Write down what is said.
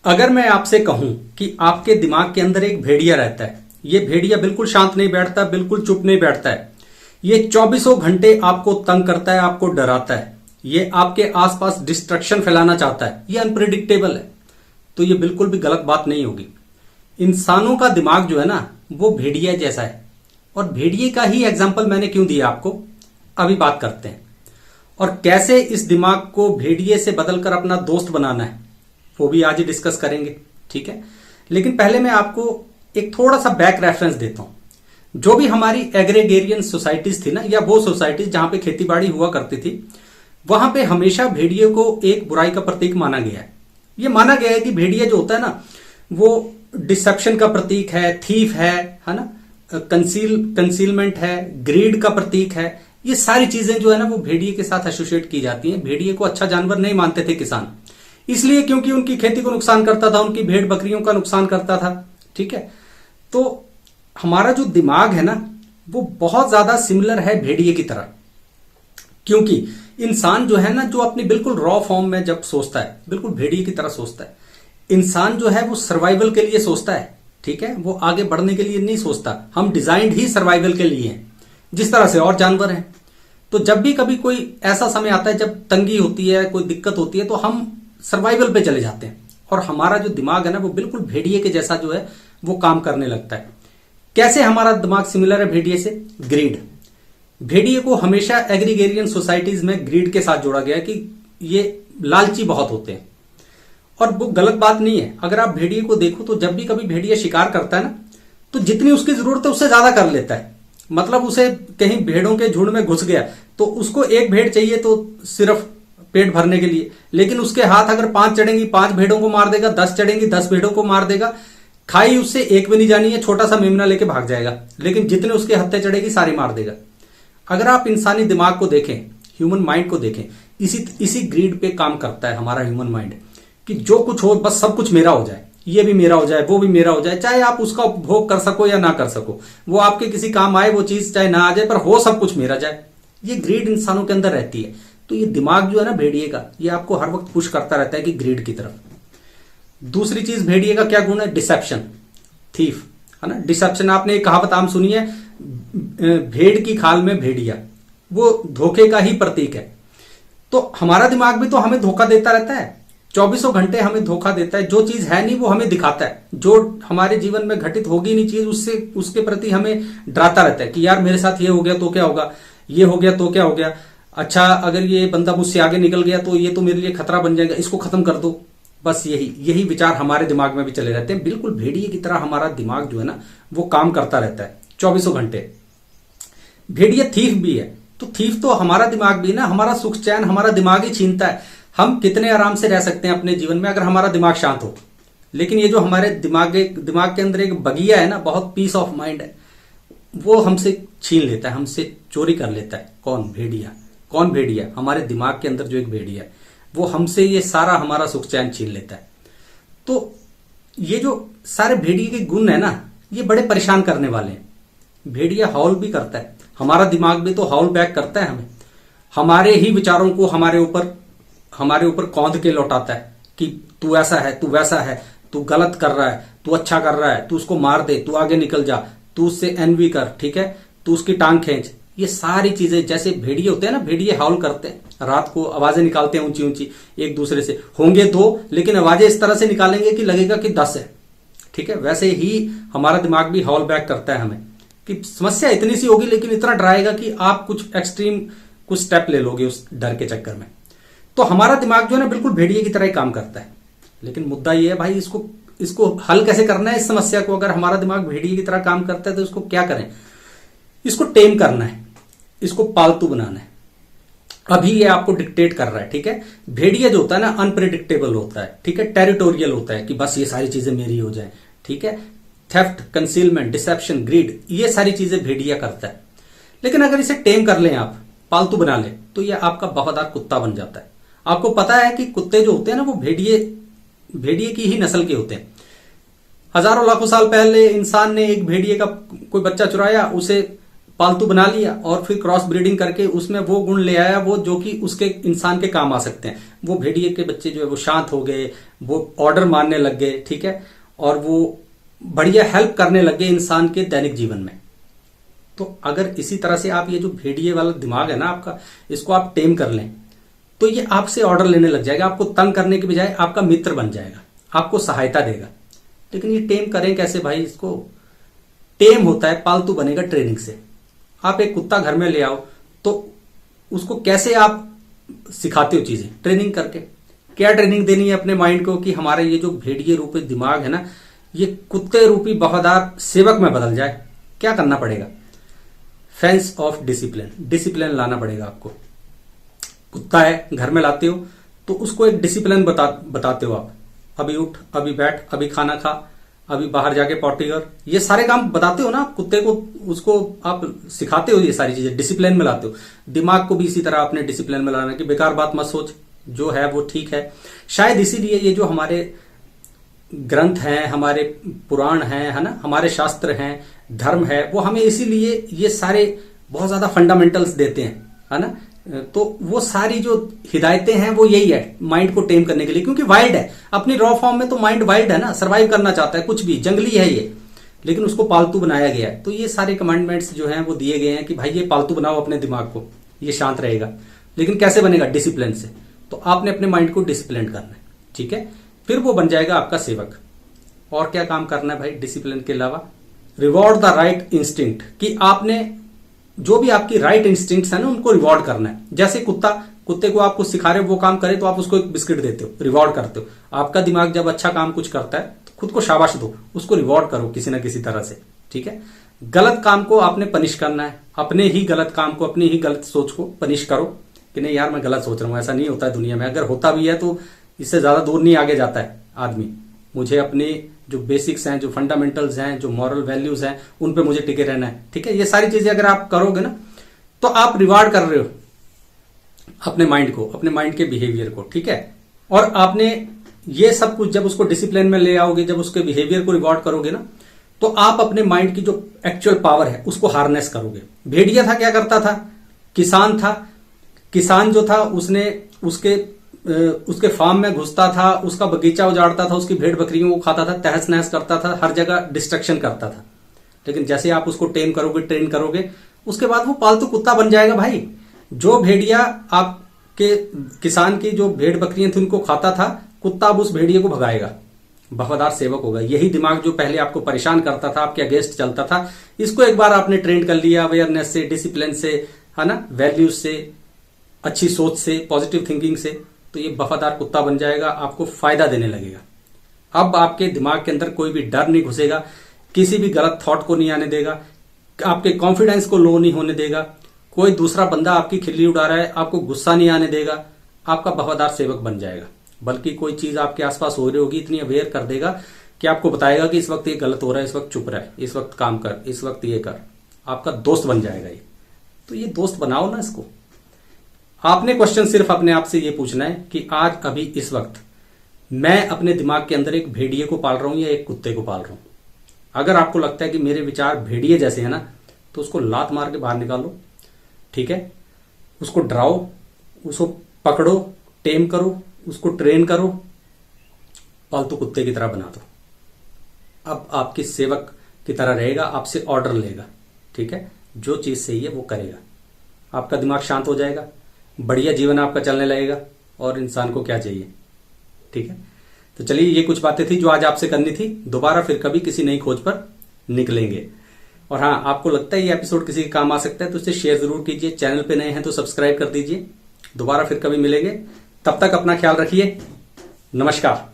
अगर मैं आपसे कहूं कि आपके दिमाग के अंदर एक भेड़िया रहता है, ये भेड़िया बिल्कुल शांत नहीं बैठता, बिल्कुल चुप नहीं बैठता है, ये चौबीसों घंटे आपको तंग करता है, आपको डराता है, ये आपके आसपास डिस्ट्रक्शन फैलाना चाहता है, ये अनप्रिडिक्टेबल है, तो ये बिल्कुल भी गलत बात नहीं होगी। इंसानों का दिमाग जो है ना, वो भेड़िया जैसा है। और भेड़िए का ही एग्जाम्पल मैंने क्यों दिया आपको, अभी बात करते हैं। और कैसे इस दिमाग को भेड़िए से बदलकर अपना दोस्त बनाना है, वो भी आज ही डिस्कस करेंगे, ठीक है। लेकिन पहले मैं आपको एक थोड़ा सा बैक रेफरेंस देता हूं। जो भी हमारी एग्रीगेरियन सोसाइटीज थी ना, या वो सोसाइटीज जहां पे खेतीबाड़ी हुआ करती थी, वहां पे हमेशा भेड़िए को एक बुराई का प्रतीक माना गया है। ये माना गया है कि भेड़िया जो होता है ना, वो डिसेप्शन का प्रतीक है, थीफ है ना, कंसीलमेंट है, ग्रीड का प्रतीक है। ये सारी चीजें जो है ना, वो भेड़िए के साथ एसोसिएट की जाती हैं। भेड़िए को अच्छा जानवर नहीं मानते थे किसान, इसलिए क्योंकि उनकी खेती को नुकसान करता था, उनकी भेड़ बकरियों का नुकसान करता था, ठीक है। तो हमारा जो दिमाग है ना, वो बहुत ज्यादा सिमिलर है भेड़िए की तरह। क्योंकि इंसान जो है ना, जो अपनी बिल्कुल रॉ फॉर्म में जब सोचता है, बिल्कुल भेड़िए की तरह सोचता है। इंसान जो है वो सर्वाइवल के लिए सोचता है, ठीक है, वो आगे बढ़ने के लिए नहीं सोचता। हम डिजाइंड ही सर्वाइवल के लिए हैं, जिस तरह से और जानवर हैं। तो जब भी कभी कोई ऐसा समय आता है जब तंगी होती है, कोई दिक्कत होती है, तो हम सर्वाइवल पे चले जाते हैं। और हमारा जो दिमाग है ना, वो बिल्कुल भेड़िए के जैसा जो है वो काम करने लगता है। कैसे हमारा दिमाग सिमिलर है भेड़िए से? ग्रीड। भेड़िए को हमेशा एग्रीगेरियन सोसाइटीज में ग्रीड के साथ जोड़ा गया कि ये लालची बहुत होते हैं। और वो गलत बात नहीं है। अगर आप भेड़िए को देखो तो जब भी कभी भेड़िया शिकार करता है ना, तो जितनी उसकी जरूरत है उससे ज्यादा कर लेता है। मतलब उसे कहीं भेड़ों के झुंड में घुस गया तो उसको एक भेड़ चाहिए तो सिर्फ पेट भरने के लिए, लेकिन उसके हाथ अगर 5 चढ़ेंगी 5 भेड़ों को मार देगा, 10 चढ़ेंगी 10 भेड़ों को मार देगा। खाई उससे एक भी नहीं जानी है, छोटा सा मेमना लेके भाग जाएगा, लेकिन जितने उसके हत्थे चढ़ेगी सारी मार देगा। अगर आप इंसानी दिमाग को देखें, ह्यूमन माइंड को देखें, इसी ग्रीड पे काम करता है हमारा ह्यूमन माइंड कि जो कुछ हो बस सब कुछ मेरा हो जाए, ये भी मेरा हो जाए, वो भी मेरा हो जाए, चाहे आप उसका उपभोग कर सको या ना कर सको, वो आपके किसी काम आए वो चीज, चाहे ना आ जाए, पर हो सब कुछ मेरा जाए। ये ग्रीड इंसानों के अंदर रहती है। तो ये दिमाग जो है ना भेड़िए का, ये आपको हर वक्त पुश करता रहता है कि ग्रीड की तरफ। दूसरी चीज भेड़िए का क्या गुण है? डिसेप्शन, थीफ, है ना। डिसेप्शन, आपने एक कहावत आम सुनी है, भेड़ की खाल में भेड़िया, वो धोखे का ही प्रतीक है। तो हमारा दिमाग भी तो हमें धोखा देता रहता है, चौबीसों घंटे हमें धोखा देता है। जो चीज है नहीं वो हमें दिखाता है, जो हमारे जीवन में घटित होगी नहीं चीज, उससे उसके प्रति हमें डराता रहता है कि यार मेरे साथ ये हो गया तो क्या होगा, ये हो गया तो क्या हो गया, अच्छा अगर ये बंदा मुझसे आगे निकल गया तो ये तो मेरे लिए खतरा बन जाएगा, इसको खत्म कर दो। बस यही विचार हमारे दिमाग में भी चले रहते हैं। बिल्कुल भेड़िए की तरह हमारा दिमाग जो है ना, वो काम करता रहता है चौबीसों घंटे। भेड़िया थीफ भी है, तो थीफ तो हमारा दिमाग भी ना, हमारा सुख चैन हमारा दिमाग ही छीनता है। हम कितने आराम से रह सकते हैं अपने जीवन में अगर हमारा दिमाग शांत हो, लेकिन ये जो हमारे दिमाग के अंदर एक बगिया है ना, बहुत पीस ऑफ माइंड है, वो हमसे छीन लेता है, हमसे चोरी कर लेता है। कौन? भेड़िया। कौन भेड़िया? हमारे दिमाग के अंदर जो एक भेड़िया है, वो हमसे ये सारा हमारा सुख चैन छीन लेता है। तो ये जो सारे भेड़िए के गुण है ना, ये बड़े परेशान करने वाले हैं। भेड़िया हॉल भी करता है, हमारा दिमाग भी तो हॉल बैक करता है हमें, हमारे ही विचारों को हमारे ऊपर कौंध के लौटाता है कि तू ऐसा है, तू वैसा है, तू गलत कर रहा है, तू अच्छा कर रहा है, तू उसको मार दे, तू आगे निकल जा, तू उससे एनवी कर, ठीक है, तू उसकी टांग खींच। ये सारी चीजें, जैसे भेड़िए होते हैं ना, भेड़िए हाउल करते हैं, रात को आवाजें निकालते हैं ऊंची ऊंची एक दूसरे से। होंगे 2, लेकिन आवाजें इस तरह से निकालेंगे कि लगेगा कि 10 है, ठीक है। वैसे ही हमारा दिमाग भी हाउल बैक करता है हमें कि समस्या इतनी सी होगी, लेकिन इतना डराएगा कि आप कुछ एक्सट्रीम कुछ स्टेप ले लोगे उस डर के चक्कर में। तो हमारा दिमाग जो है ना, बिल्कुल भेड़िए की तरह ही काम करता है। लेकिन मुद्दा ये है भाई, इसको हल कैसे करना है इस समस्या को? अगर हमारा दिमाग भेड़िए की तरह काम करता है तो इसको क्या करें? इसको टेम करना है, इसको पालतू बनाना है। अभी ये आपको डिक्टेट कर रहा है, ठीक है। भेड़िया जो होता है ना, अनप्रेडिक्टेबल होता है, ठीक है, टेरिटोरियल होता है कि बस ये सारी चीजें मेरी हो जाए, ठीक है। थेफ्ट, कंसीलमेंट, डिसेप्शन, ग्रीड, ये सारी चीजें भेड़िया करता है। लेकिन अगर इसे टेम कर लें आप, पालतू बना लें, तो ये आपका वफादार कुत्ता बन जाता है। आपको पता है कि कुत्ते जो होते हैं ना, वो भेड़िए की ही नस्ल के होते हैं। हजारों लाखों साल पहले इंसान ने एक भेड़िए का कोई बच्चा चुराया, उसे पालतू बना लिया और फिर क्रॉस ब्रीडिंग करके उसमें वो गुण ले आया वो जो कि उसके इंसान के काम आ सकते हैं। वो भेड़िए के बच्चे जो है वो शांत हो गए, वो ऑर्डर मानने लग गए, ठीक है, और वो बढ़िया हेल्प करने लग गए इंसान के दैनिक जीवन में। तो अगर इसी तरह से आप ये जो भेड़िए वाला दिमाग है ना आपका, इसको आप टेम कर लें तो ये आपसे ऑर्डर लेने लग जाएगा, आपको तंग करने के बजाय आपका मित्र बन जाएगा, आपको सहायता देगा। लेकिन ये टेम करें कैसे भाई? इसको टेम होता है, पालतू बनेगा ट्रेनिंग से। आप एक कुत्ता घर में ले आओ तो उसको कैसे आप सिखाते हो चीजें? ट्रेनिंग करके। क्या ट्रेनिंग देनी है अपने माइंड को कि हमारे ये जो भेड़िए रूपी दिमाग है ना, ये कुत्ते रूपी वफादार सेवक में बदल जाए। क्या करना पड़ेगा? फेंस ऑफ डिसिप्लिन, डिसिप्लिन लाना पड़ेगा आपको। कुत्ता है घर में लाते हो तो उसको एक डिसिप्लिन बताते हो आप। अभी उठ, अभी बैठ, अभी खाना खा, अभी बाहर जाके पॉटी कर, ये सारे काम बताते हो ना कुत्ते को, उसको आप सिखाते हो ये सारी चीजें, डिसिप्लिन में लाते हो। दिमाग को भी इसी तरह आपने डिसिप्लिन में लाना कि बेकार बात मत सोच, जो है वो ठीक है। शायद इसीलिए ये जो हमारे ग्रंथ हैं, हमारे पुराण हैं, है ना, हमारे शास्त्र हैं, धर्म है, वो हमें इसीलिए ये सारे बहुत ज्यादा फंडामेंटल्स देते हैं, है ना। तो वो सारी जो हिदायतें हैं वो यही है माइंड को टेम करने के लिए, क्योंकि वाइल्ड है अपनी रॉ फॉर्म में, तो माइंड वाइल्ड है ना, सरवाइव करना चाहता है, कुछ भी जंगली है ये, लेकिन उसको पालतू बनाया गया है। तो ये सारे कमांडमेंट्स जो हैं वो दिए गए हैं कि भाई ये पालतू बनाओ अपने दिमाग को, ये शांत रहेगा। लेकिन कैसे बनेगा? डिसिप्लिन से। तो आपने अपने माइंड को डिसिप्लिन करना है, ठीक है, फिर वो बन जाएगा आपका सेवक। और क्या काम करना है भाई डिसिप्लिन के अलावा? रिवॉर्ड द राइट इंस्टिंक्ट, कि आपने जो भी आपकी राइट इंस्टिंक्ट्स है ना उनको रिवॉर्ड करना है। जैसे कुत्ते को आप कुछ सिखा रहे हो, वो काम करे तो आप उसको एक बिस्किट देते हो, रिवॉर्ड करते हो। आपका दिमाग जब अच्छा काम कुछ करता है तो खुद को शाबाश दो, उसको रिवॉर्ड करो किसी ना किसी तरह से, ठीक है। गलत काम को आपने पनिश करना है, अपने ही गलत काम को, अपनी ही गलत सोच को पनिश करो कि नहीं यार मैं गलत सोच रहा हूं। ऐसा नहीं होता है दुनिया में, अगर होता भी है तो इससे ज्यादा दूर नहीं आगे जाता है आदमी। मुझे अपने जो बेसिक्स हैं, जो फंडामेंटल्स हैं, जो मॉरल वैल्यूज हैं, उन पे मुझे टिके रहना है, ठीक है। ये सारी चीजें अगर आप करोगे ना तो आप रिवार्ड कर रहे हो अपने माइंड को, अपने माइंड के बिहेवियर को, ठीक है। और आपने ये सब कुछ जब उसको डिसिप्लिन में ले आओगे, जब उसके बिहेवियर को रिवॉर्ड करोगे ना, तो आप अपने माइंड की जो एक्चुअल पावर है उसको हार्नेस करोगे। भेड़िया था क्या करता था? किसान था, किसान जो था उसने उसके फार्म में घुसता था, उसका बगीचा उजाड़ता था, उसकी भेड़ बकरियों को खाता था, तहस नहस करता था, हर जगह डिस्ट्रक्शन करता था। लेकिन जैसे आप उसको टेम करोगे, ट्रेन करोगे, उसके बाद वो पालतू कुत्ता बन जाएगा भाई। जो भेड़िया आपके किसान की जो भेड़ बकरियां थी उनको खाता था, कुत्ता अब उस भेड़िए को भगाएगा, वफादार सेवक होगा। यही दिमाग जो पहले आपको परेशान करता था, आपके अगेंस्ट चलता था, इसको एक बार आपने ट्रेन कर लिया अवेयरनेस से, डिसिप्लिन से, है ना, वैल्यूज से, अच्छी सोच से, पॉजिटिव थिंकिंग से, तो ये वफादार कुत्ता बन जाएगा, आपको फायदा देने लगेगा। अब आपके दिमाग के अंदर कोई भी डर नहीं घुसेगा, किसी भी गलत थॉट को नहीं आने देगा, आपके कॉन्फिडेंस को लो नहीं होने देगा, कोई दूसरा बंदा आपकी खिल्ली उड़ा रहा है आपको गुस्सा नहीं आने देगा, आपका वफादार सेवक बन जाएगा। बल्कि कोई चीज आपके आसपास हो रही होगी, इतनी अवेयर कर देगा कि आपको बताएगा कि इस वक्त ये गलत हो रहा है, इस वक्त चुप रहा है, इस वक्त काम कर, इस वक्त ये कर। आपका दोस्त बन जाएगा ये। तो ये दोस्त बनाओ ना इसको। आपने क्वेश्चन सिर्फ अपने आप से ये पूछना है कि आज अभी इस वक्त मैं अपने दिमाग के अंदर एक भेड़िए को पाल रहा हूं या एक कुत्ते को पाल रहा हूं। अगर आपको लगता है कि मेरे विचार भेड़िए जैसे हैं ना, तो उसको लात मार के बाहर निकालो, ठीक है। उसको डराओ, उसको पकड़ो, टेम करो, उसको ट्रेन करो, पालतू कुत्ते की तरह बना दो। अब आपकी सेवक की तरह रहेगा, आपसे ऑर्डर लेगा, ठीक है। जो चीज सही है वो करेगा, आपका दिमाग शांत हो जाएगा, बढ़िया जीवन आपका चलने लगेगा। और इंसान को क्या चाहिए, ठीक है। तो चलिए, ये कुछ बातें थी जो आज आपसे करनी थी। दोबारा फिर कभी किसी नई खोज पर निकलेंगे। और हाँ, आपको लगता है ये एपिसोड किसी के काम आ सकता है तो इसे शेयर जरूर कीजिए। चैनल पे नए हैं तो सब्सक्राइब कर दीजिए। दोबारा फिर कभी मिलेंगे, तब तक अपना ख्याल रखिए। नमस्कार।